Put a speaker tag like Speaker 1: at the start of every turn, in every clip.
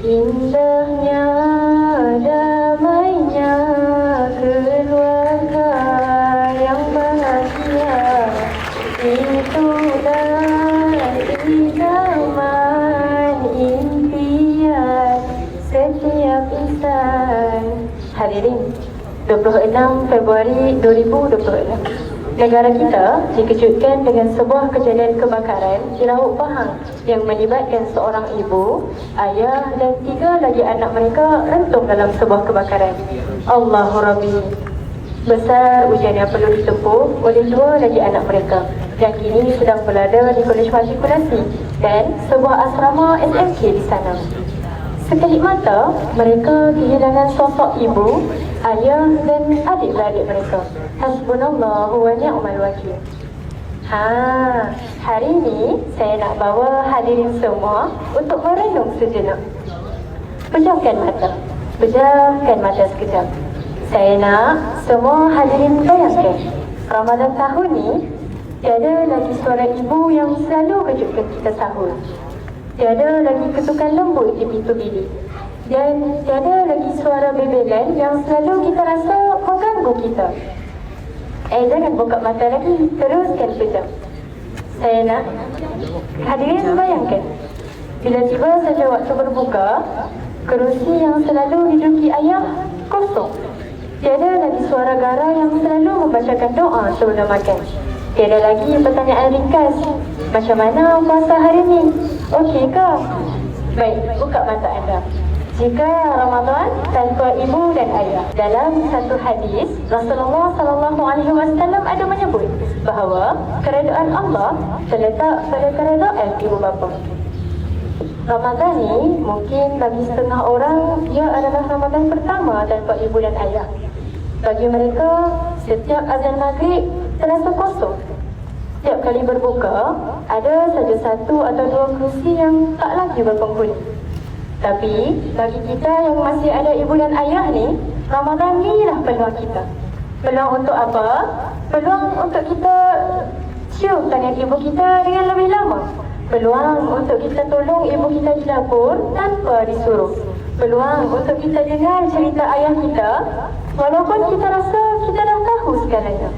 Speaker 1: Indahnya damainya keluarga yang bahagia, itulah idaman impian setiap insan. Hadirin, 26 Februari 2026, negara kita dikejutkan dengan sebuah kejadian kebakaran di Laut Pahang yang melibatkan seorang ibu, ayah dan 3 lagi anak mereka rentung dalam sebuah kebakaran. Allahu Rabbi. Besar ujian yang perlu ditempuh oleh 2 lagi anak mereka yang kini sedang berada di Kolej Matrikulasi dan sebuah asrama SMK di sana. Sekelip mata, mereka kehilangan sosok ibu, ayah dan adik-beradik mereka. Hasbunallahu wa ni'mal wakil. Hari ini saya nak bawa hadirin semua untuk merenung sejenak. Pejamkan mata sekejap. Saya nak semua hadirin bayangkan, Ramadan tahun ni tiada lagi suara ibu yang selalu kejutkan kita sahur. Tiada lagi ketukan lembut di pintu bilik. Dan tiada lagi suara bebelan yang selalu kita rasa mengganggu kita. Jangan buka mata lagi, teruskan pejam. Saya nak hadirin bayangkan, bila tiba saja waktu berbuka, kerusi yang selalu diduduki ayah kosong. Tiada lagi suara Gara yang selalu membacakan doa sebelum makan. Tiada lagi pertanyaan ringkas, macam mana puasa hari ni? Okey ke? Baik, buka mata anda. Jika Ramadan tanpa ibu dan ayah. Dalam satu hadis, Rasulullah SAW ada menyebut bahawa keredaan Allah terletak pada keredaan ibu bapa. Ramadan ni mungkin bagi setengah orang ia adalah Ramadan pertama tanpa ibu dan ayah. Bagi mereka, setiap azan maghrib terasa kosong. Setiap kali berbuka, ada saja 1 atau 2 kerusi yang tak lagi berpenghuni. Tapi, bagi kita yang masih ada ibu dan ayah ni, Ramadan ni lah peluang kita. Peluang untuk apa? Peluang untuk kita cium tangan ibu kita dengan lebih lama. Peluang untuk kita tolong ibu kita di dapur tanpa disuruh. Peluang untuk kita dengar cerita ayah kita, walaupun kita rasa kita dah tahu segalanya.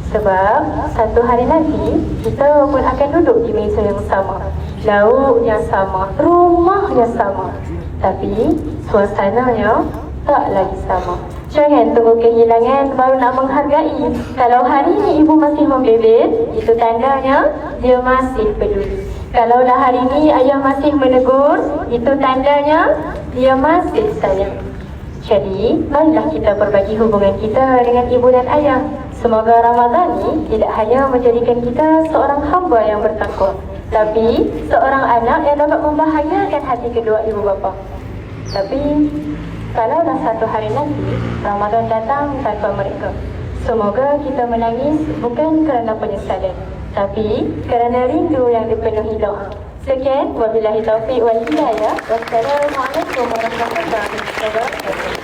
Speaker 1: Sebab satu hari nanti kita pun akan duduk di meja yang sama, lauk yang sama, rumah yang sama, tapi suasananya tak lagi sama. Jangan tunggu kehilangan baru nak menghargai. Kalau hari ini ibu masih membebel, itu tandanya dia masih peduli. Kalaulah hari ini ayah masih menegur, itu tandanya dia masih sayang. Jadi, marilah kita perbagi hubungan kita dengan ibu dan ayah. Semoga Ramadan ini tidak hanya menjadikan kita seorang hamba yang bertakwa, tapi seorang anak yang dapat membahagiakan hati kedua ibu bapa. Tapi, kalaulah satu hari nanti Ramadan datang tanpa mereka, semoga kita menangis bukan kerana penyesalan, tapi kerana rindu yang dipenuhi doa. Sekian, wabillahi taufiq wal hidayah. Wassalamualaikum warahmatullahi wabarakatuh.